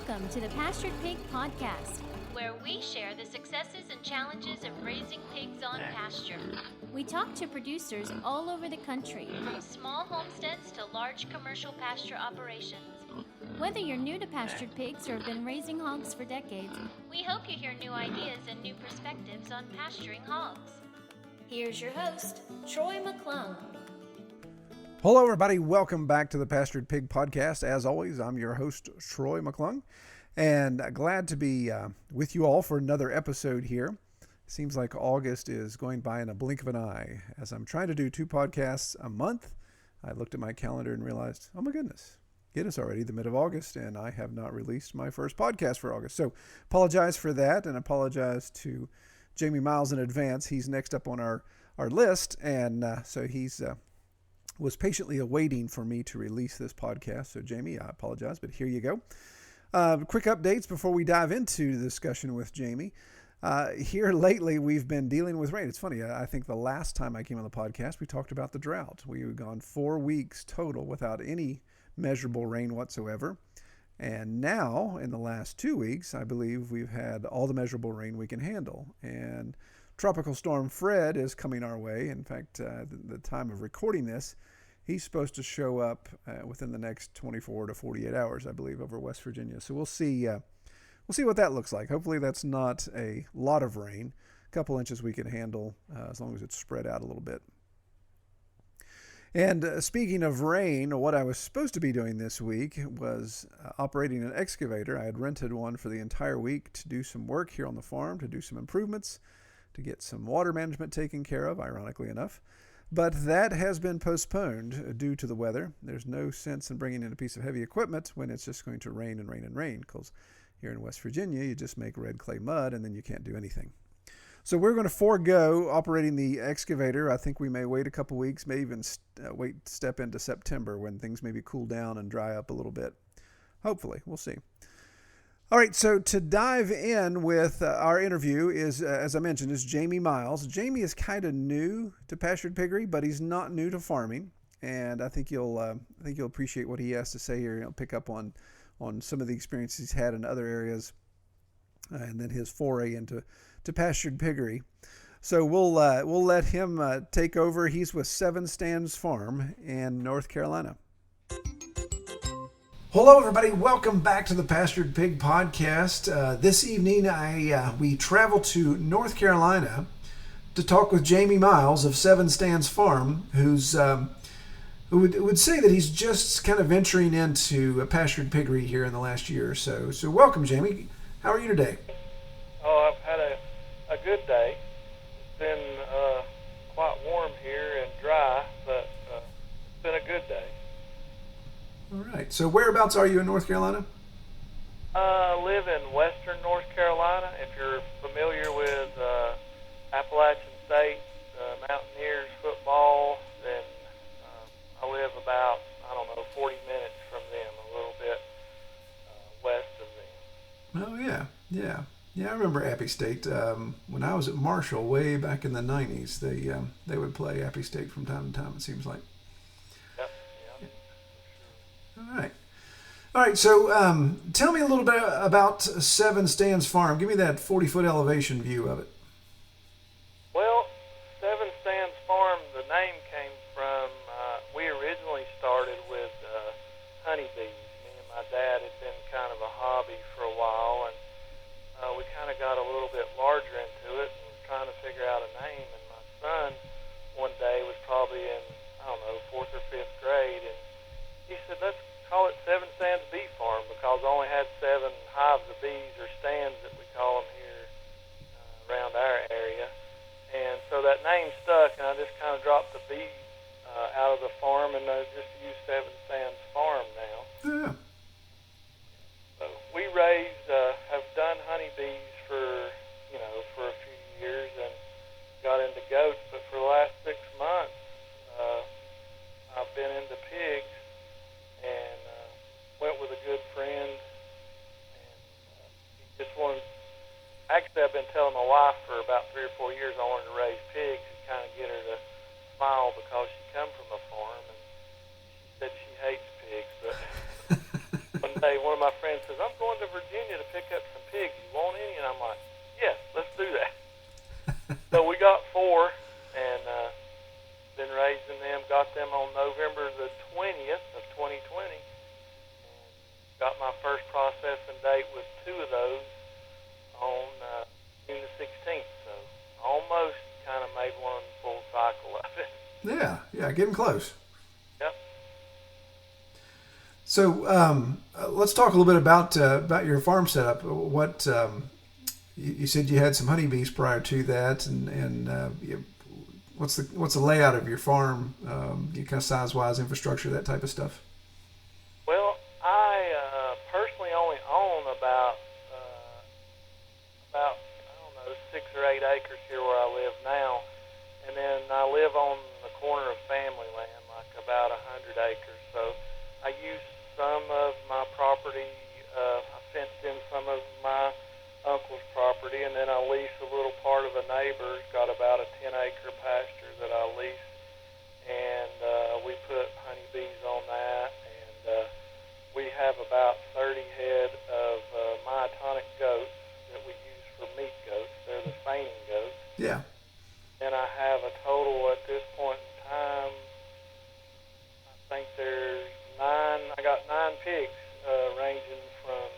Welcome to the Pastured Pig Podcast, where we share the successes and challenges of raising pigs on pasture. We talk to producers all over the country, from small homesteads to large commercial pasture operations. Whether you're new to pastured pigs or have been raising hogs for decades, we hope you hear new ideas and new perspectives on pasturing hogs. Here's your host, Troy McClung. Hello, everybody. Welcome back to the Pastured Pig Podcast. As always, I'm your host, Troy McClung, and glad to be with you all for another episode here. Seems like August is going by in a blink of an eye. As I'm trying to do 2 podcasts a month, I looked at my calendar and realized, oh my goodness, it is already the mid of August, and I have not released my first podcast for August. So apologize for that, and apologize to Jamie Miles in advance. He's next up on our list, and so he's was patiently awaiting for me to release this podcast. So Jamie, I apologize, but here you go. Quick updates before we dive into the discussion with Jamie. Here lately, we've been dealing with rain. It's funny. I think the last time I came on the podcast, we talked about the drought. We've gone 4 weeks total without any measurable rain whatsoever. And now, in the last 2 weeks, I believe we've had all the measurable rain we can handle. And Tropical Storm Fred is coming our way. In fact, the time of recording this, he's supposed to show up within the next 24 to 48 hours, I believe, over West Virginia. So we'll see what that looks like. Hopefully that's not a lot of rain. A couple inches we can handle as long as it's spread out a little bit. And speaking of rain, what I was supposed to be doing this week was operating an excavator. I had rented one for the entire week to do some work here on the farm, to do some improvements, to get some water management taken care of, ironically enough. But that has been postponed due to the weather. There's no sense in bringing in a piece of heavy equipment when it's just going to rain and rain and rain, because here in West Virginia, you just make red clay mud and then you can't do anything. So we're going to forego operating the excavator. I think we may wait a couple weeks, may even step into September when things maybe cool down and dry up a little bit. Hopefully, we'll see. All right, so to dive in with our interview is, as I mentioned, is Jamie Miles. Jamie is kind of new to pastured piggery, but he's not new to farming, and I think you'll appreciate what he has to say here. He'll pick up on some of the experiences he's had in other areas, and then his foray into pastured piggery. So we'll let him take over. He's with Seven Stands Farm in North Carolina. Hello, everybody. Welcome back to the Pastured Pig Podcast. This evening, we travel to North Carolina to talk with Jamie Miles of Seven Stands Farm, who would say that he's just kind of venturing into pastured piggery here in the last year or so. So welcome, Jamie. How are you today? Oh, I've had a good day. It's been quite warm here and dry, but it's been a good day. All right. So whereabouts are you in North Carolina? I live in western North Carolina. If you're familiar with Appalachian State, Mountaineers football, then I live about, 40 minutes from them, a little bit west of them. Oh, yeah. Yeah, I remember Appy State. When I was at Marshall way back in the 90s, they would play Appy State from time to time, it seems like. All right. So tell me a little bit about Seven Stands Farm. Give me that 40-foot elevation view of it. Well, Seven Stands Farm, the name came from, we originally started with honeybees. Me and my dad had been kind of a hobby for a while, and we kind of got a little bit larger into it and was trying to figure out a name. And my son one day was probably in, 4th or 5th grade, and he said, let's call it Seven Stands Bee Farm, because I only had 7 hives of bees, or stands that we call them here around our area. And so that name stuck, and I just kind of dropped the bee out of the farm, and I just use Seven Stands Farm now. Yeah. So we have done honeybees for a few years, and got into goats, but for the last 6 months, I've been into pigs, and went with a good friend, and he just wanted, actually I've been telling my wife for about 3 or 4 years I wanted to raise pigs and kind of get her to smile, because she come from a farm, and she said she hates pigs, but one day one of my friends says, I'm going to November the 20th of 2020. And got my first processing date with 2 of those on June the 16th. So almost kind of made one full cycle of it. Yeah, getting close. Yep. So let's talk a little bit about your farm setup. What you said you had some honeybees prior to that, and what's the layout of your farm? You kind of size-wise, infrastructure, that type of stuff. Well, I personally only own about I don't know 6 or 8 acres here where I live now, and then I live on the corner of family land, like about 100 acres. So I use some of my property. I fenced in some of my uncle's property, and then I lease a little part of a neighbor's. Got about a 10-acre pasture that I lease, and we put honeybees on that, and we have about 30 head of myotonic goats that we use for meat goats. They're the feigning goats. Yeah. And I have a total at this point in time, I think there's 9, I got 9 pigs, ranging from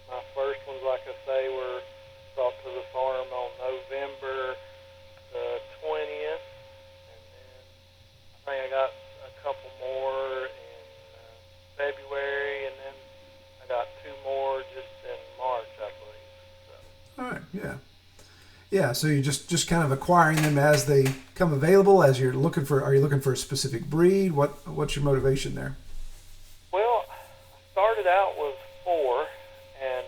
my first ones, like I say, were brought to the farm on November the 20th, and then I think I got a couple more in February, and then I got 2 more just in March, I believe. So. All right. Yeah. Yeah. So you're just kind of acquiring them as they come available. As you're looking for, are you looking for a specific breed? What's your motivation there? Well, I started out with 4, and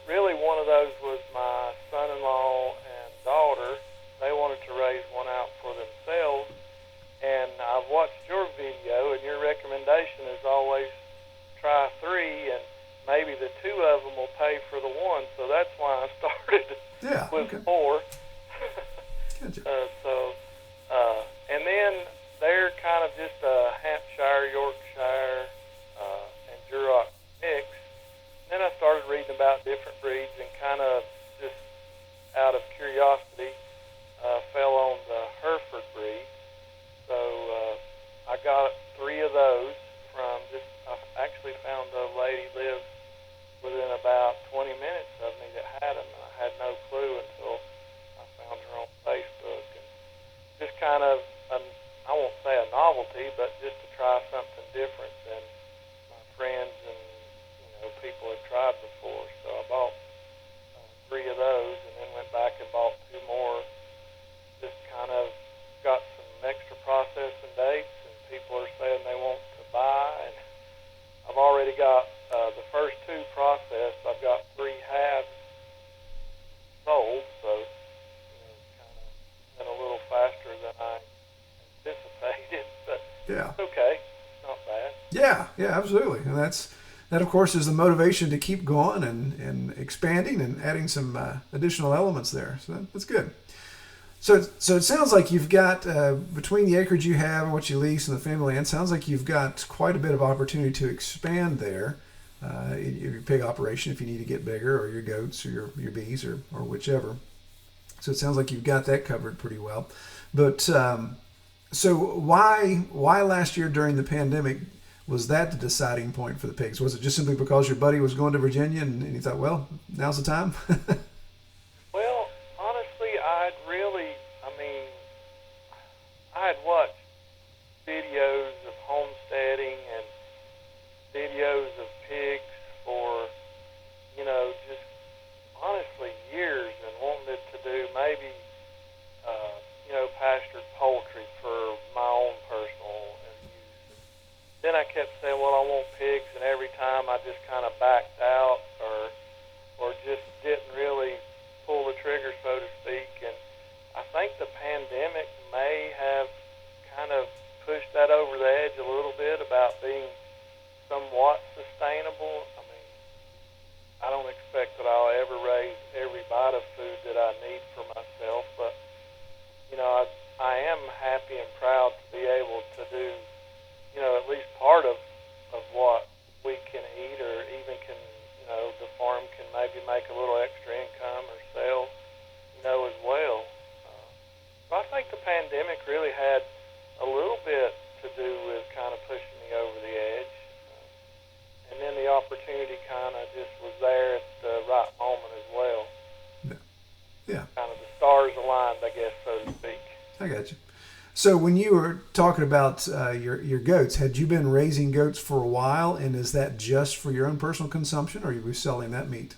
really one of those was my son-in-law and daughter. They wanted to raise one out for themselves, and I've watched your video, and your recommendation is always try 3, and maybe the 2 of them will pay for the 1. So that's why I started with 4. Gotcha. And then they're kind of just a Hampshire, Yorkshire, and Duroc mix. Then I started reading about different breeds, and kind of just out of curiosity fell on the Hereford breed. So I got 3 of those from just, I actually found a lady lives within about 20 minutes of me that had them. I had no clue until I found her on Facebook. And just kind of, I won't say a novelty, but just to try something different than my friends and people have tried before. So I bought 3 of those, and then went back and bought 2 more. Just kind of got some extra processing dates, and people are saying they want to buy, and I've already got the first 2 processed. I've got 3 halves sold, so it's kind of been a little faster than I anticipated, but Yeah. it's okay. It's not bad. Yeah, absolutely. And that of course is the motivation to keep going and expanding and adding some additional elements there. So that's good. So it sounds like you've got between the acreage you have and what you lease and the family land, sounds like you've got quite a bit of opportunity to expand there in your pig operation if you need to get bigger, or your goats, or your bees, or whichever. So it sounds like you've got that covered pretty well. But so why last year during the pandemic was that the deciding point for the pigs? Was it just simply because your buddy was going to Virginia and you thought, well, now's the time? Well, honestly, I had watched videos of homesteading and videos of pigs for, just honestly years, and wanted to do maybe, pastured poultry for my own personal use. Then I kept saying, well, I want pigs, and every time I just kind of backed out or just didn't really pull the trigger, so to speak. And I think the pandemic may have kind of pushed that over the edge a little bit about being somewhat sustainable. I mean, I don't expect that I'll ever raise every bite of food that I need for myself, but I am happy and proud to be able to do, at least part of what we can eat, or even can, the farm can maybe make a little extra income or sell, as well. So I think the pandemic really had a little bit to do with kind of I guess, so to speak. I got you. So when you were talking about your goats, had you been raising goats for a while, and is that just for your own personal consumption, or are you selling that meat?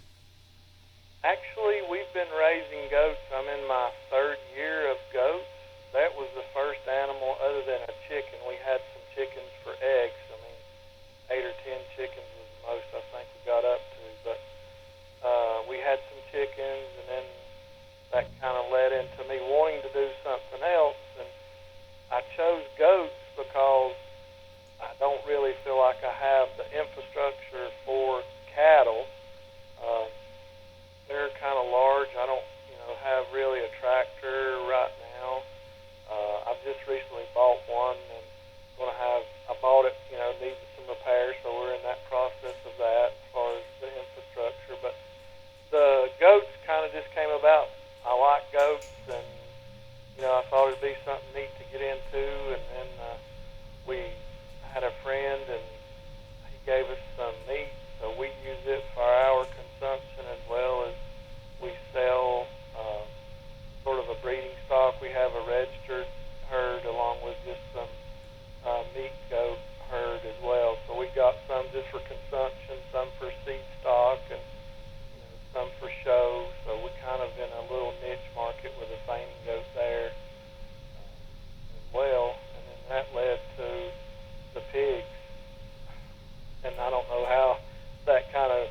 Actually, we've been raising goats. I'm in my third year of goats. That was the first animal other than a chicken. We had some chickens for eggs. I mean, 8 or 10 chickens was the most I think we got up to. But we had some chickens, and then that kind of led into me wanting to do something else. And I chose goats because I don't really feel like I have the infrastructure for cattle. They're kind of large. I don't, have really a tractor right now. I've just recently bought one and I bought it, needed some repairs, so we're in that process of that as far as the infrastructure. But the goats kind of just came about. I like goats, and I thought it'd be something neat to get into. And then we had a friend, and he gave us some meat, so we use it for our consumption as well as we sell sort of a breeding stock. We have a registered herd along with just some meat goat herd as well. So we got some just for consumption, some for seed stock, and some for show. So we're kind of in a little niche market with a feigning goat there as well. And then that led to the pigs. And I don't know how that kind of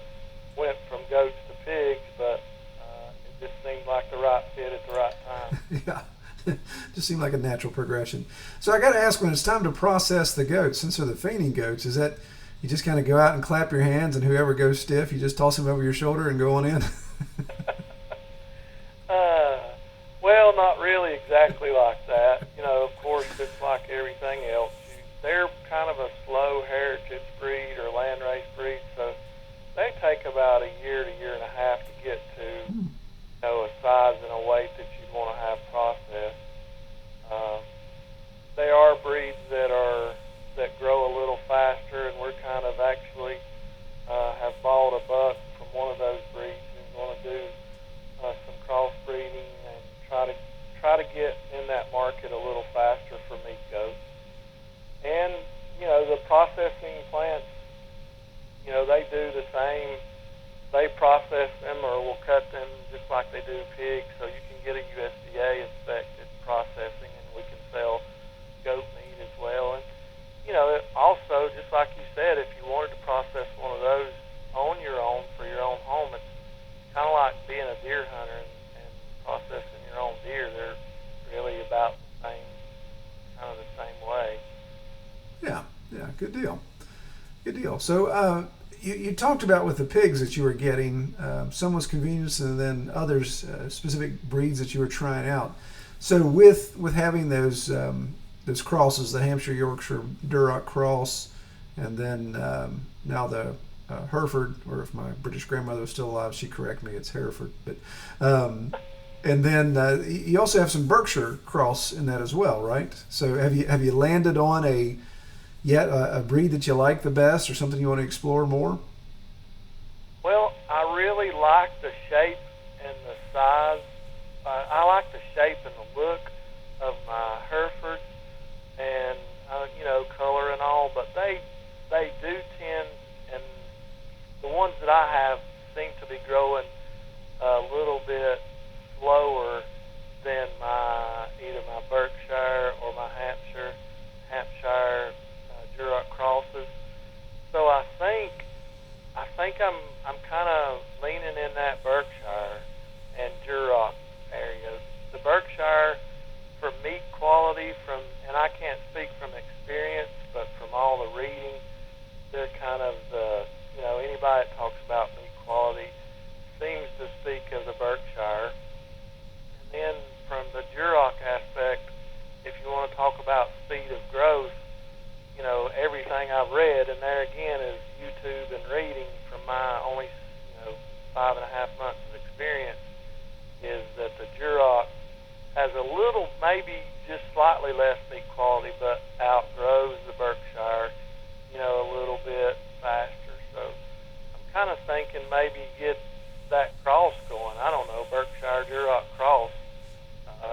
went from goats to pigs, but it just seemed like the right fit at the right time. Yeah, just seemed like a natural progression. So I got to ask, when it's time to process the goats, since they're the feigning goats, is that you just kind of go out and clap your hands, and whoever goes stiff, you just toss them over your shoulder and go on in? Well, not really exactly like that. Of course, it's like everything else. They're kind of a slow heritage breed or landrace breed, so they take about a year to year and a half to get to a size and a weight that you'd want to have processed. They are breeds that grow a little faster, and we're kind of actually have bought a buck from one of those breeds and going to do some crossbreeding and try to get in that market a little faster for meat goats. And the processing plants, they do the same. They process them or will cut them just like they do pigs, so you can get a USDA inspected processing, and we can sell goat meat as well. And also, just like you said, if you wanted to process one of those on your own for your own home, it's kind of like being a deer hunter and processing your own deer. They're really about the same, kind of the same way. Yeah, good deal. So you talked about with the pigs that you were getting, some was convenience, and then others specific breeds that you were trying out. So with having those crosses, the Hampshire Yorkshire Duroc cross, and then now the Hereford, or if my British grandmother was still alive, she'd correct me, it's Hereford. But and then you also have some Berkshire cross in that as well, right? So have you landed on a breed that you like the best, or something you want to explore more? Well, I really like the shape and the size. I like the shape and the look of my Herefords, and color and all. But they do tend, and the ones that I have seem to be growing a little bit slower than either my Berkshire or my Hampshire Duroc crosses. So I think I'm kind of leaning in that Berkshire and Duroc area. The Berkshire, for meat quality, and I can't speak from experience, but from all the reading, they're kind of anybody that talks about meat quality seems to speak of the Berkshire. And then from the Duroc aspect, if you want to talk about speed of growth, everything I've read, and there again is YouTube and reading from my only 5.5 months of experience, is that the Duroc has a little, maybe just slightly less meat quality, but outgrows the Berkshire, a little bit faster. So I'm kind of thinking maybe get that cross going. I don't know, Berkshire Duroc cross, and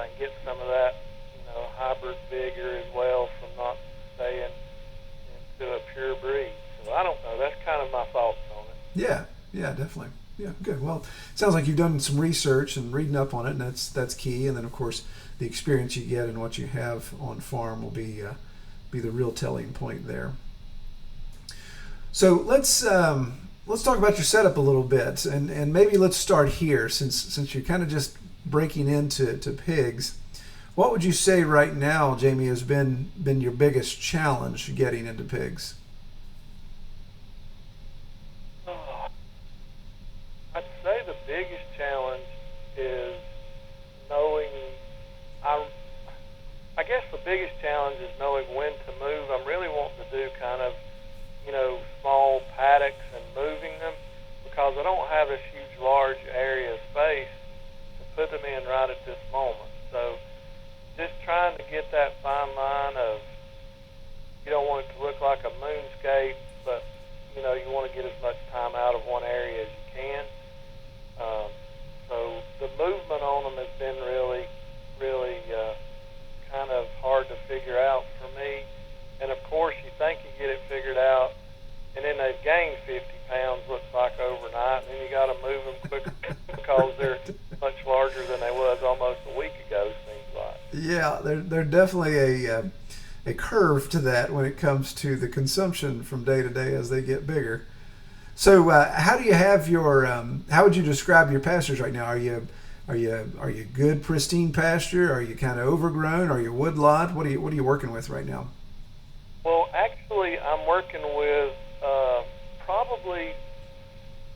Yeah, yeah, definitely. Yeah, good. Well, it sounds like you've done some research and reading up on it, and that's key. And then, of course, the experience you get and what you have on farm will be the real telling point there. So let's talk about your setup a little bit, and maybe let's start here since you're kind of just breaking into pigs. What would you say right now, Jamie, has been your biggest challenge getting into pigs? I'd say the biggest challenge is knowing. I guess the biggest challenge is knowing when to move. I'm really wanting to do kind of, small paddocks and moving them because I don't have this huge, large area of space to put them in right at this moment. So just trying to get that fine line of you don't want it to look like a moonscape, but, you want to get as much time out of one area as you can. So the movement on them has been really, really kind of hard to figure out for me. And of course, you think you get it figured out, and then they've gained 50 pounds, looks like overnight, and then you got to move them quicker because they're much larger than they was almost a week ago, seems like. Yeah, they're definitely a curve to that when it comes to the consumption from day to day as they get bigger. So, how do you have your? How would you describe your pastures right now? Are you good, pristine pasture? Are you kind of overgrown? Are you woodlot? What are you working with right now? Well, actually, I'm working with probably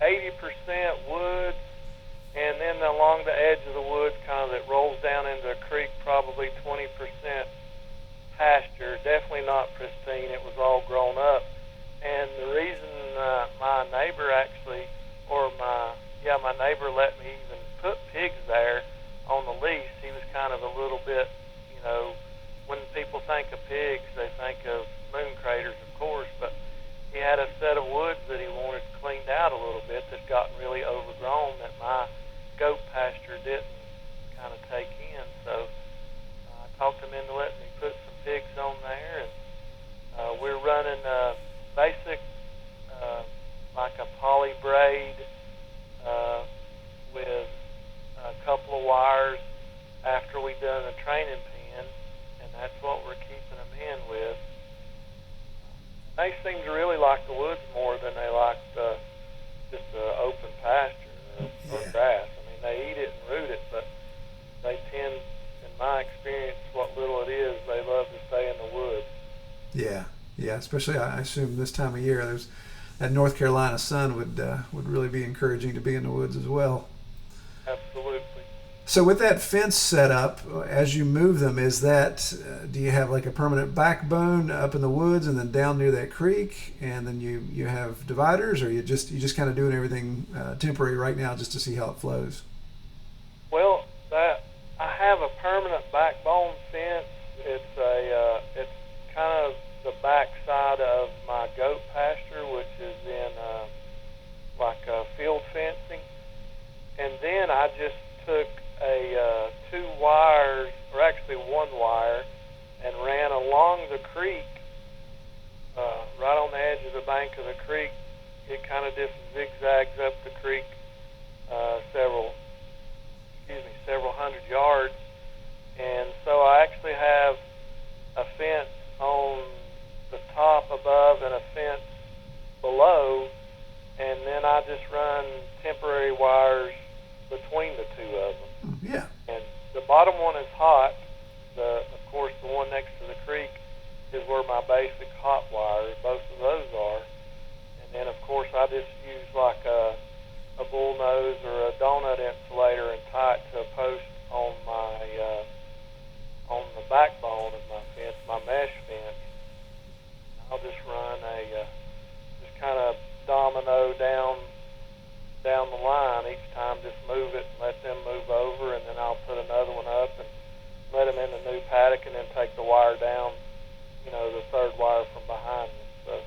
80% woods, and then along the edge of the woods, kind of that rolls down into a creek, probably 20% pasture. Definitely not pristine. It was all grown up. And the reason my neighbor my neighbor let me even put pigs there on the lease, he was kind of a little bit, when people think of pigs, they think of moon craters, of course, but he had a set of woods that he wanted cleaned out a little bit that's gotten really overgrown that my goat pasture didn't kind of take in. So I talked him into letting me put some pigs on there, and we're running basic like a poly braid with a couple of wires after we've done a training pen, and that's what we're keeping them in with. They seem to really like the woods more than they like just the open pasture or grass. I mean, they eat it and root it, but they tend, in my experience, what little it is, they love to stay in the woods. Yeah, especially I assume this time of year, that North Carolina sun would really be encouraging to be in the woods as well. Absolutely. So with that fence set up, as you move them, is that do you have like a permanent backbone up in the woods and then down near that creek, and then you have dividers, or you just kind of doing everything temporary right now just to see how it flows? Well, I have a permanent backbone fence. It's kind of the back side of my goat pasture, which is in like field fencing, and then I just took two wires, or actually one wire, and ran along the creek, right on the edge of the bank of the creek. It kind of just zigzags up the creek several hundred yards, and so I actually have a fence on the top above and a fence below, and then I just run temporary wires between the two of them. Yeah. And the bottom one is hot. Of course, the one next to the creek is where my basic hot wires, both of those are. And then, of course, I just use like a bullnose or a donut insulator and tie it to a post on on the backbone of my fence, my mesh fence. I'll just run just kind of domino down the line each time. Just move it and let them move over, and then I'll put another one up and let them in the new paddock, and then take the wire down, the third wire from behind them. So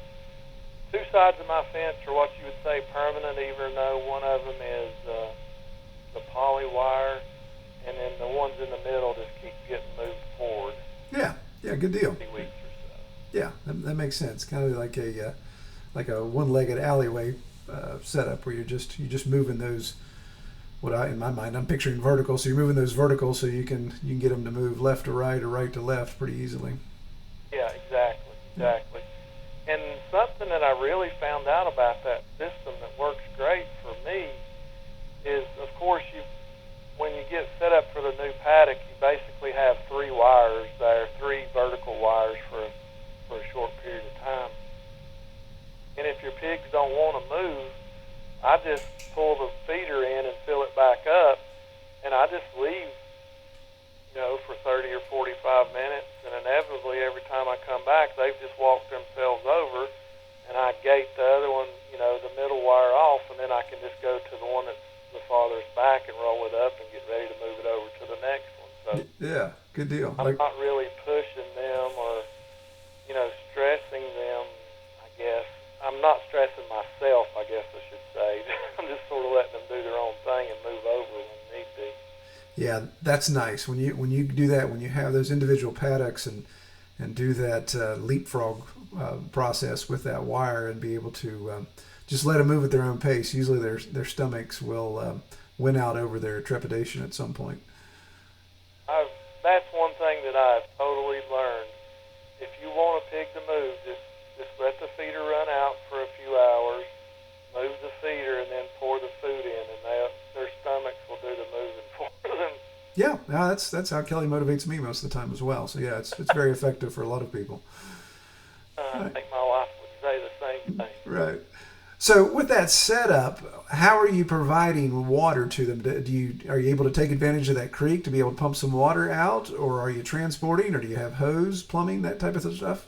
two sides of my fence are what you would say permanent, even though one of them is the poly wire, and then the ones in the middle just keep getting moved forward. Yeah, good deal. 3 weeks or so. Yeah, that makes sense. Kind of like a one-legged alleyway setup where you're just moving those. In my mind, I'm picturing vertical. So you're moving those vertical so you can get them to move left to right or right to left pretty easily. Yeah, exactly. And something that I really found out about that system that works great for me is, of course, when you get set up for the new paddock, you basically have 3 wires there, 3 vertical wires for a short period of time. And if your pigs don't want to move, I just pull the feeder in and fill it back up, and I just leave, for 30 or 45 minutes, and inevitably every time I come back, they've just walked themselves over, and I gate the other one, the middle wire off, and then I can just go to the one that's the farthest back and roll it up and get ready to move it over to the next one. So yeah, good deal. I'm not really pushing them or, stressing them, I guess. I'm not stressing myself, I guess I should say. I'm just sort of letting them do their own thing and move over when need be. Yeah, that's nice. When you do that, when you have those individual paddocks and do that leapfrog process with that wire and be able to just let them move at their own pace. Usually their stomachs will win out over their trepidation at some point. That's one thing that I've totally learned. If you want a pig to move, just let the feeder run out for a few hours, move the feeder, and then pour the food in, and their stomachs will do the moving for them. Yeah, that's how Kelly motivates me most of the time as well. So yeah, it's very effective for a lot of people. I think my wife would say the same thing. Right. So with that setup, how are you providing water to them? Are you able to take advantage of that creek to be able to pump some water out, or are you transporting, or do you have hose, plumbing, that type of stuff?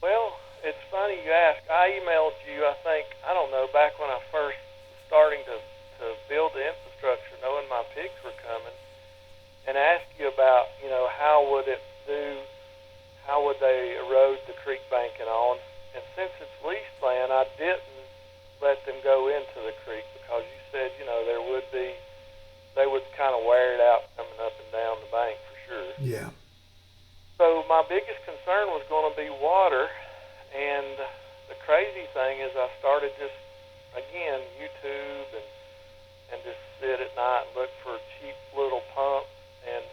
Well, it's funny you ask. I emailed you, I don't know, back when I first starting to build the infrastructure, knowing my pigs were coming, and asked you about, how would they erode the creek bank and all. And since it's leased land, I didn't let them go into the creek because you said, they would kind of wear it out coming up and down the bank for sure. Yeah. So my biggest concern was going to be water, and the crazy thing is I started just, again, YouTube and just sit at night and look for cheap little pumps, and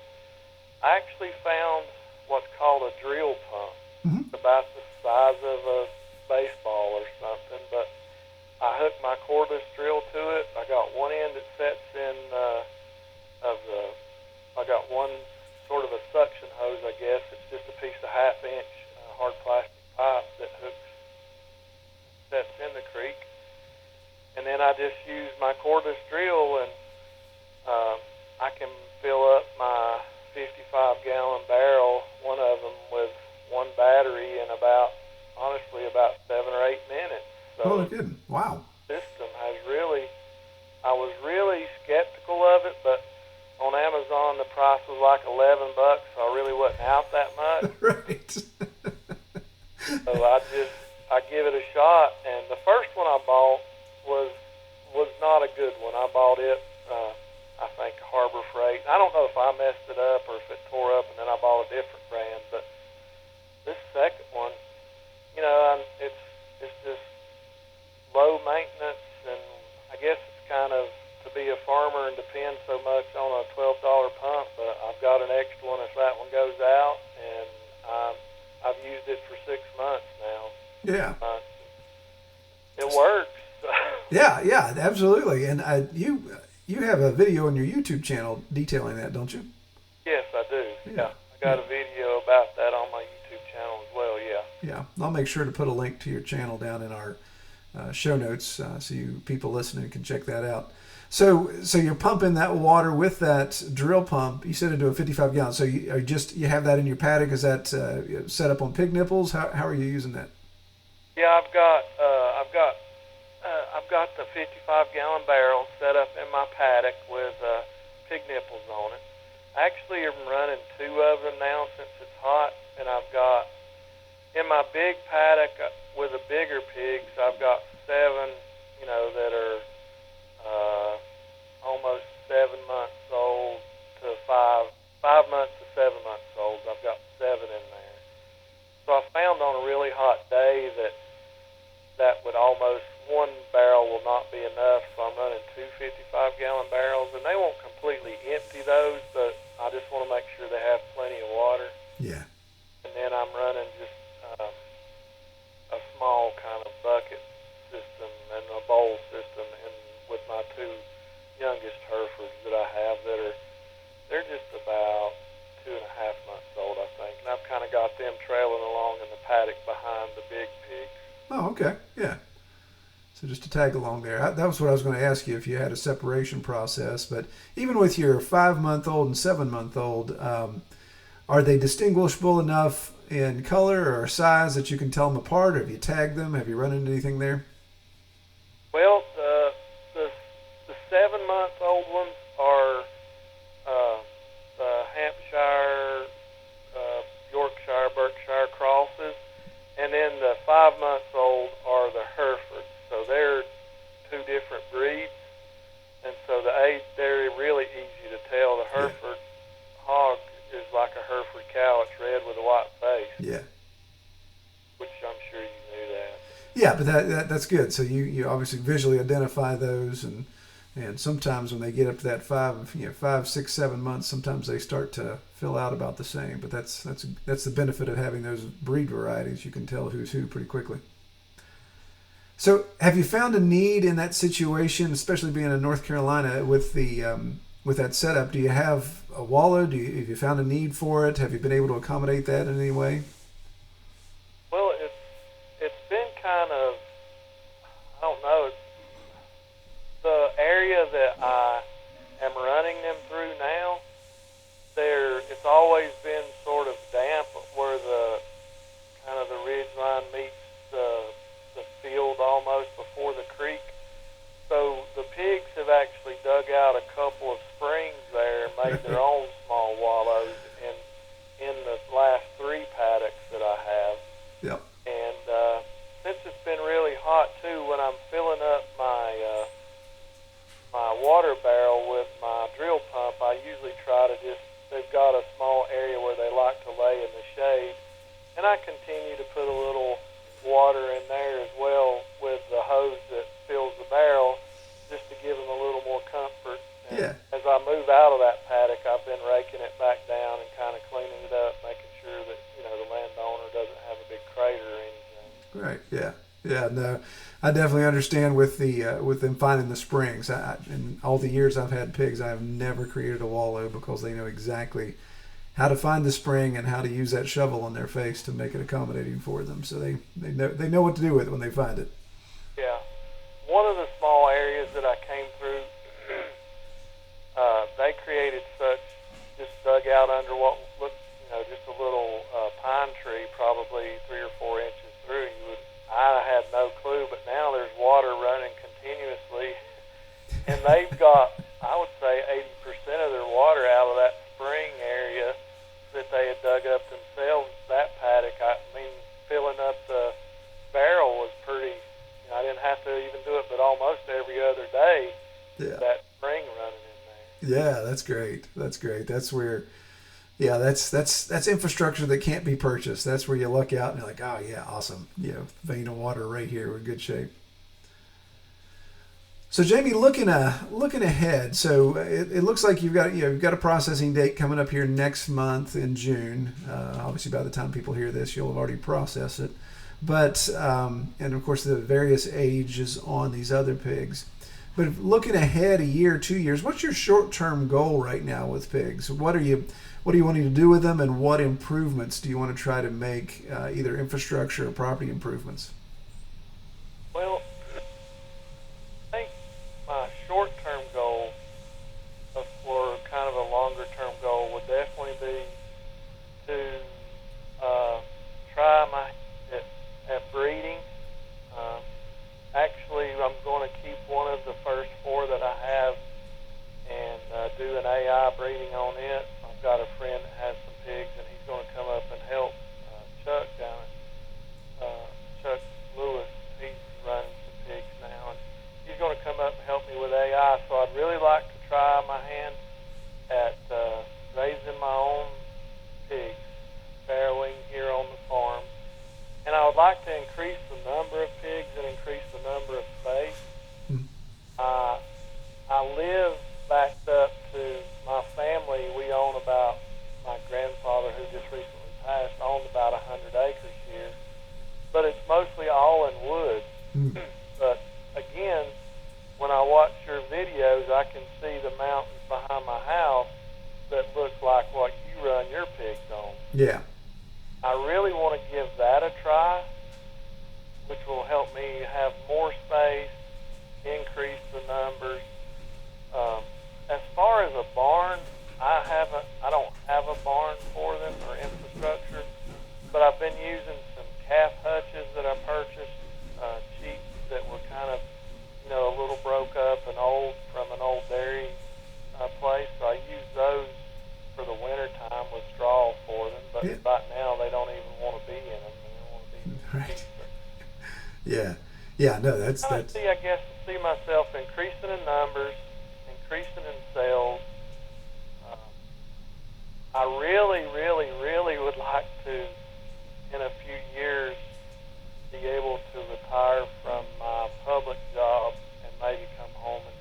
I actually found what's called a drill pump. Mm-hmm. It's about the size of a baseball or something, but I hooked my cordless drill to it. I got one end that sets in I got one sort of a suction hose, I guess. It's just a piece of half-inch hard plastic pipe that sets in the creek. And then I just use my cordless drill, and I can fill up my 55-gallon barrel, one of them, with one battery in about 7 or 8 minutes. So oh, good. Wow. The system has I was really skeptical of it, but on Amazon the price was like $11, so I really wasn't out that much. Right. So I give it a shot, and the first one I bought was not a good one. I bought it, I think, Harbor Freight. I don't know if I messed it up or if it tore up, and then I bought a different brand. But this second one, it's just low maintenance, and I guess it's kind of to be a farmer and depend so much on a $12 pump. But I've got an extra one if that one goes out, and I've used it for 6 months now. Yeah. It works. Yeah, absolutely. And you have a video on your YouTube channel detailing that, don't you? Yes, I do. Yeah. I got a video about that on my YouTube channel as well, yeah. Yeah, I'll make sure to put a link to your channel down in our show notes so you people listening can check that out. So you're pumping that water with that drill pump. You said into a 55 gallon. So you have that in your paddock. Is that set up on pig nipples? How are you using that? Yeah, I've got the 55-gallon barrel set up in my paddock with pig nipples on it. Actually, I'm running 2 of them now since it's hot, and I've got in my big paddock with the bigger pigs, I've got 7, that are almost 7 months old to 5 months to 7 months old. I've got 7 in there. So I found on a really hot day that would almost one barrel will not be enough, so I'm running two 55-gallon barrels, and they won't completely empty those, but I just want to make sure they have plenty of water. Yeah. And then I'm running just a small kind of bucket system and a bowl system, and with my two youngest Herefords that I have they're just about 2.5 months old, I think, and I've kind of got them trailing along in the paddock behind the big pigs. Oh, okay. Yeah. So just to tag along there. That was what I was going to ask you, if you had a separation process. But even with your 5-month-old and 7-month-old, are they distinguishable enough in color or size that you can tell them apart? Or have you tagged them? Have you run into anything there? Well, the 7-month-old ones are the Hampshire, Yorkshire, Berkshire crosses, and then the 5-month-old are the Herefords. So they're two different breeds, and so they're really easy to tell. The Hereford hog is like a Hereford cow. It's red with a white face. Yeah. Which I'm sure you knew that. Yeah, but that's good. So you obviously visually identify those, and sometimes when they get up to that 5, 6, 7 months, sometimes they start to fill out about the same. But that's the benefit of having those breed varieties. You can tell who's who pretty quickly. So, have you found a need in that situation, especially being in North Carolina with with that setup? Do you have a wallow? Have you found a need for it? Have you been able to accommodate that in any way? Well, it's been kind of, I don't know, the area that I am running them through now, it's always been sort of damp where the kind of the ridge line meets the field almost before the creek. So the pigs have actually dug out a couple of springs there and made their own small wallows in the last 3 paddocks that I have. Yep. And since it's been really hot too, when I'm filling up my water barrel with my drill pump, I usually try to they've got a small area where they like to lay in the shade, and I continue to put a little water in there as well with the hose that fills the barrel, just to give them a little more comfort. And yeah. As I move out of that paddock, I've been raking it back down and kind of cleaning it up, making sure that the landowner doesn't have a big crater or anything. Right. Yeah. Yeah. No, I definitely understand with them finding the springs. In all the years I've had pigs, I have never created a wallow because they know exactly how to find the spring and how to use that shovel in their face to make it accommodating for them. So they know what to do with it when they find it. Yeah. One of the small areas that I came through, they created just dug out under what looked, just a little pine tree, probably 3 or 4 inches through. I had no clue, but now there's water running continuously, and they've got, I would say, 80% of their water out of that spring area that they had dug up themselves. That paddock, I mean, filling up the barrel was pretty. I didn't have to even do it, but almost every other day. Yeah. That spring running in there. Yeah, that's great. That's great. That's where, yeah, that's infrastructure that can't be purchased. That's where you luck out and you're like, oh yeah, awesome. Vein of water right here. We're in good shape. So Jamie, looking ahead, so it looks like you've got a processing date coming up here next month in June. Obviously, by the time people hear this, you'll have already processed it. But and of course, the various ages on these other pigs. But looking ahead a year, 2 years, what's your short-term goal right now with pigs? What are you wanting to do with them, and what improvements do you want to try to make, either infrastructure or property improvements? Well, I think my short-term goal, or kind of a longer-term goal, would definitely be to try my at breeding. Actually, I'm going to keep one of the first 4 that I have and do an AI breeding on it. I've got a friend that has some pigs, and he's going to come up and help Chuck down at Chuck Yeah, no, that's I guess to see myself increasing in numbers, increasing in sales. I really, really, really would like to, in a few years, be able to retire from my public job and maybe come home and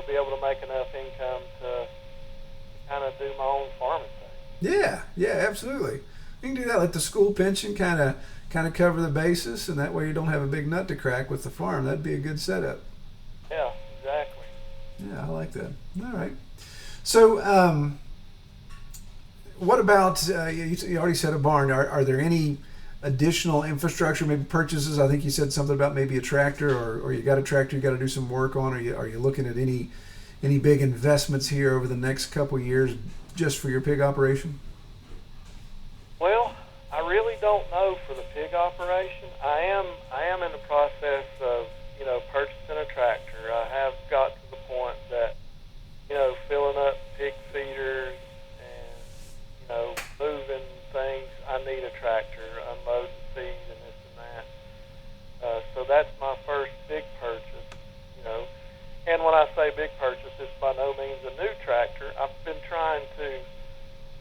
be able to make enough income to kind of do my own farming thing. Yeah, absolutely. You can do that, like the school pension, kind of cover the basis, and that way you don't have a big nut to crack with the farm. That'd be a good setup. Yeah, exactly. Yeah, I like that. All right. So, what about you already said a barn? Are there any additional infrastructure, maybe purchases? I think you said something about maybe a tractor, or you got a tractor you got to do some work on. Are you looking at any big investments here over the next couple of years just for your pig operation? Well, I really don't know for the pig operation. I am in the process of purchasing a tractor. I have got to the point that filling up pig feeders and moving things. I need a tractor, unloading feed and this and that. So that's my first big purchase. And when I say big purchase, it's by no means a new tractor. I've been trying to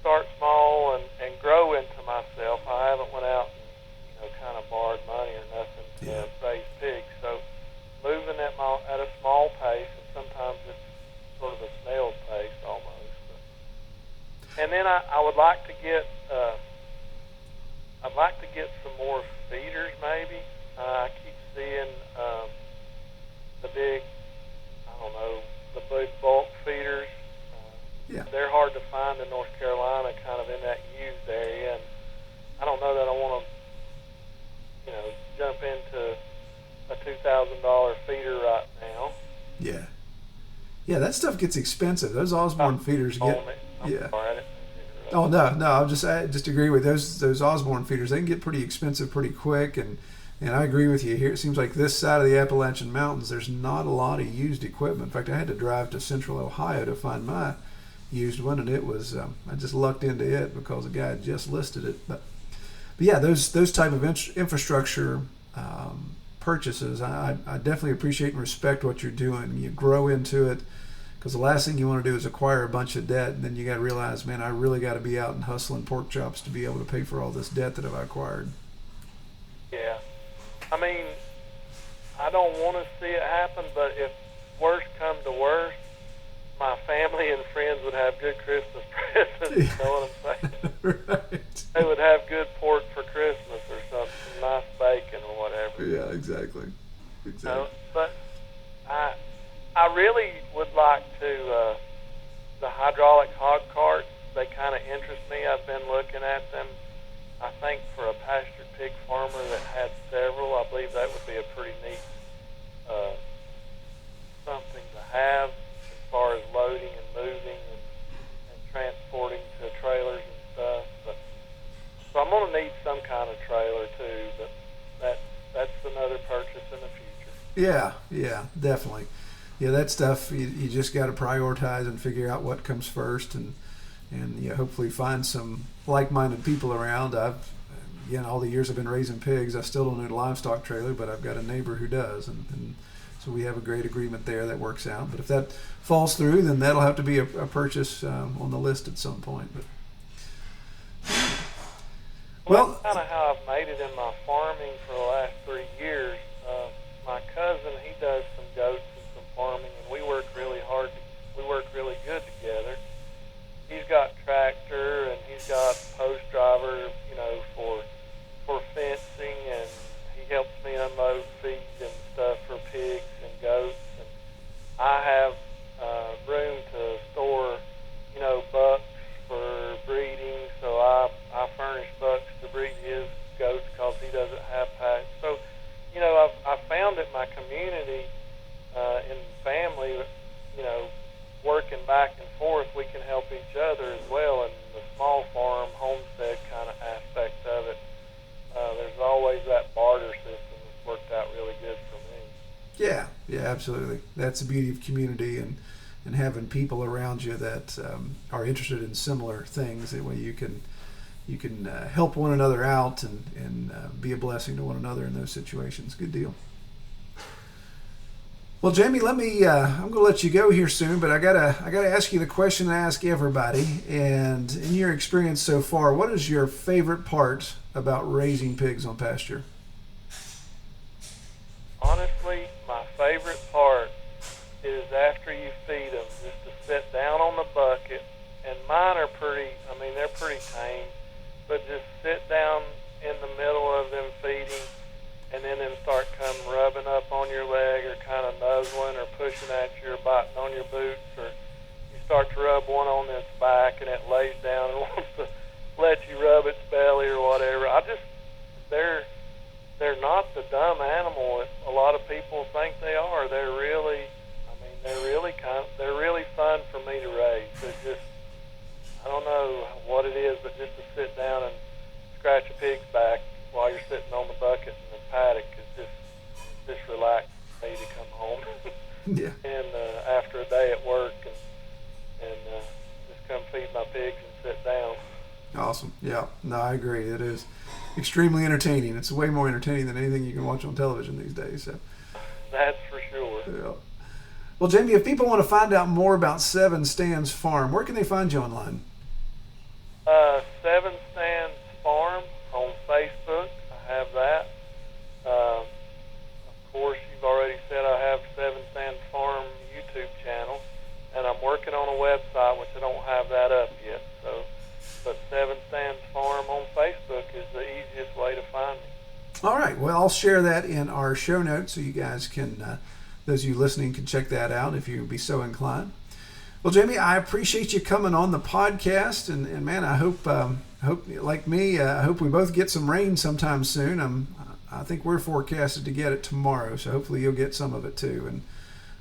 start small and grow into myself. I haven't went out and kind of borrowed money or nothing to raise pigs. So moving at a small pace, and sometimes it's sort of a snail's pace almost. And then I would like to get some more feeders maybe. I keep seeing the big, the big bulk feeders. They're hard to find in North Carolina, kind of in that used area, and I don't know that I want to, jump into a $2,000 feeder right now. Yeah, that stuff gets expensive. Those Osborne feeders get. Yeah. Oh no, I just agree with those Osborne feeders. They can get pretty expensive pretty quick, and I agree with you here. It seems like this side of the Appalachian Mountains, there's not a lot of used equipment. In fact, I had to drive to Central Ohio to find my used one, and it was I just lucked into it because the guy had just listed it. But yeah, those type of infrastructure purchases, I definitely appreciate and respect what you're doing. You grow into it, because the last thing you want to do is acquire a bunch of debt, and then you got to realize, man, I really got to be out and hustling pork chops to be able to pay for all this debt that I've acquired. Yeah, I mean, I don't want to see it happen, but if worst come to worst, my family and friends would have good Christmas presents. You know what I'm saying? Right. They would have good pork for Christmas or something, nice bacon or whatever. Yeah, exactly. But I really would like to, the hydraulic hog carts, they kind of interest me. I've been looking at them. I think for a pastured pig farmer that had several, I believe that would be a pretty neat something to have as far as loading and moving and transporting to trailers and stuff. So I'm going to need some kind of trailer too, but that's another purchase in the future. Yeah, definitely. Yeah, that stuff you just got to prioritize and figure out what comes first, and hopefully find some like-minded people around. All the years I've been raising pigs, I still don't own a livestock trailer, but I've got a neighbor who does, and so we have a great agreement there that works out. But if that falls through, then that'll have to be a purchase on the list at some point. But that's kind of how I've made it in my farming for the last 3 years. My cousin, he does some goats and some farming, and we work really hard. We work really good together. He's got tractor and he's got post driver, for fencing, and he helps me unload feed and stuff for pigs and goats. And I have room to store, bucks for breeding, so I furnish bucks to breed his goats because he doesn't have packs. So, I've found that my community and family, working back and forth, we can help each other as well. And the small farm, homestead kind of aspect of it, there's always that barter system that's worked out really good for me. Yeah, absolutely. That's the beauty of community and having people around you that are interested in similar things. That way you can you can help one another out and be a blessing to one another in those situations. Good deal. Well, Jamie, I'm going to let you go here soon, but I gotta ask you the question I ask everybody. And in your experience so far, what is your favorite part about raising pigs on pasture? Honestly, my favorite part is after you feed them, just to sit down on the bucket, and mine are they're pretty tame, but just sit down in the middle of them feeding, and then them start come rubbing up on your leg or kind of nuzzling or pushing at you or biting on your boots, or you start to rub one on its back and it lays down and wants to let you rub its belly or whatever. They're not the dumb animal that a lot of people think they are. They're really fun for me to raise. They're just, I don't know what it is, but just to sit down and scratch a pig's back while you're sitting on the bucket in the paddock is just relaxing me to come home. Yeah. And after a day at work and just come feed my pigs and sit down. Awesome. Yeah. No, I agree. It is extremely entertaining. It's way more entertaining than anything you can watch on television these days. So. That's for sure. Yeah. Well, Jamie, if people want to find out more about Seven Stands Farm, where can they find you online? Seven Stands Farm on Facebook. I have that. Of course, you've already said I have Seven Stands Farm YouTube channel, and I'm working on a website, which I don't have that up yet. But Seven Stands Farm on Facebook is the easiest way to find me. All right. Well, I'll share that in our show notes so you guys can, those of you listening, can check that out if you would be so inclined. Well, Jamie, I appreciate you coming on the podcast, and man, I hope like me, I hope we both get some rain sometime soon. I think we're forecasted to get it tomorrow, so hopefully you'll get some of it too, and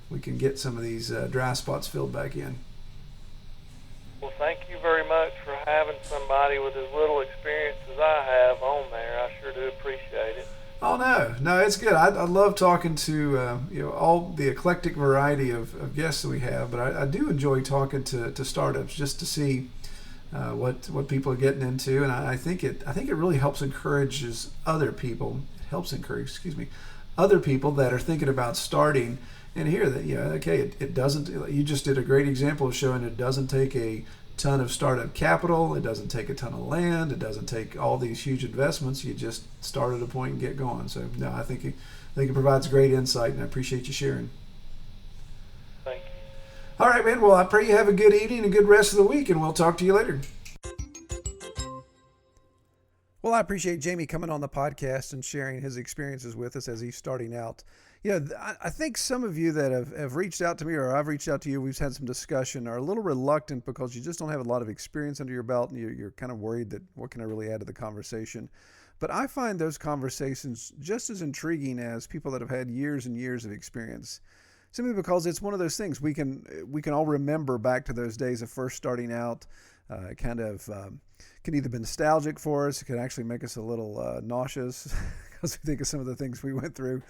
we can get some of these dry spots filled back in. Well, thank you very much for having somebody with as little experience as I have on there. I sure do appreciate it. Oh, no, it's good. I love talking to all the eclectic variety of guests that we have, but I do enjoy talking to startups just to see what people are getting into, and I think it really helps encourage other people that are thinking about starting, and hear that it doesn't. You just did a great example of showing it doesn't take a ton of startup capital. It doesn't take a ton of land. It doesn't take all these huge investments. You just start at a point and get going. So no, I think it provides great insight, and I appreciate you sharing. Thank you. All right, man. Well, I pray you have a good evening and a good rest of the week, and we'll talk to you later. Well, I appreciate Jamie coming on the podcast and sharing his experiences with us as he's starting out. I think some of you that have reached out to me, or I've reached out to you, we've had some discussion, are a little reluctant because you just don't have a lot of experience under your belt, and you're kind of worried that what can I really add to the conversation. But I find those conversations just as intriguing as people that have had years and years of experience, simply because it's one of those things we can all remember back to those days of first starting out. It kind of can either be nostalgic for us, it can actually make us a little nauseous because we think of some of the things we went through.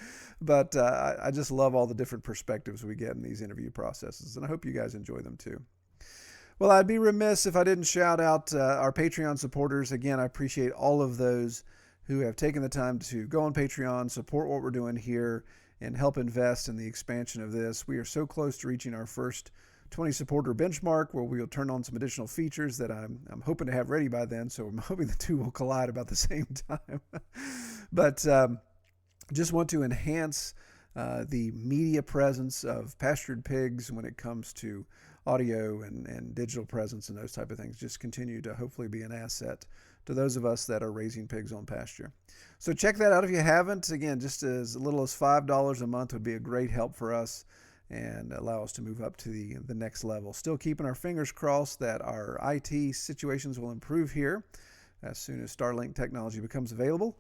But I just love all the different perspectives we get in these interview processes, and I hope you guys enjoy them too. Well, I'd be remiss if I didn't shout out our Patreon supporters. Again, I appreciate all of those who have taken the time to go on Patreon, support what we're doing here, and help invest in the expansion of this. We are so close to reaching our first 20 supporter benchmark, where we'll turn on some additional features that I'm hoping to have ready by then. So I'm hoping the two will collide about the same time. But just want to enhance the media presence of pastured pigs when it comes to audio and digital presence and those type of things. Just continue to hopefully be an asset to those of us that are raising pigs on pasture. So check that out if you haven't. Again, just as little as $5 a month would be a great help for us and allow us to move up to the next level. Still keeping our fingers crossed that our IT situations will improve here as soon as Starlink technology becomes available,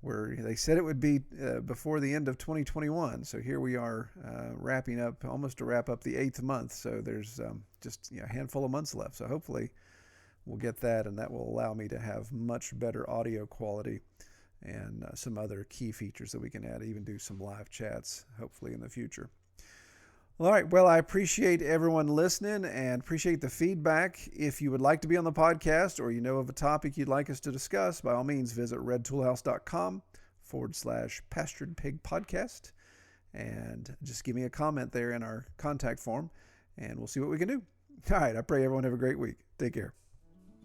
where they said it would be before the end of 2021. So here we are wrapping up, almost to wrap up the 8th month. So there's just a handful of months left. So hopefully we'll get that, and that will allow me to have much better audio quality and some other key features that we can add, even do some live chats hopefully in the future. All right. Well, I appreciate everyone listening and appreciate the feedback. If you would like to be on the podcast or you know of a topic you'd like us to discuss, by all means, visit redtoolhouse.com/pastured pig podcast and just give me a comment there in our contact form and we'll see what we can do. All right. I pray everyone have a great week. Take care.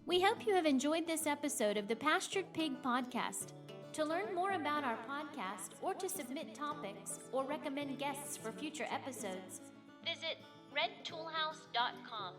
We hope you have enjoyed this episode of the Pastured Pig Podcast. To learn more about our podcast or to submit topics or recommend guests for future episodes, visit redtoolhouse.com.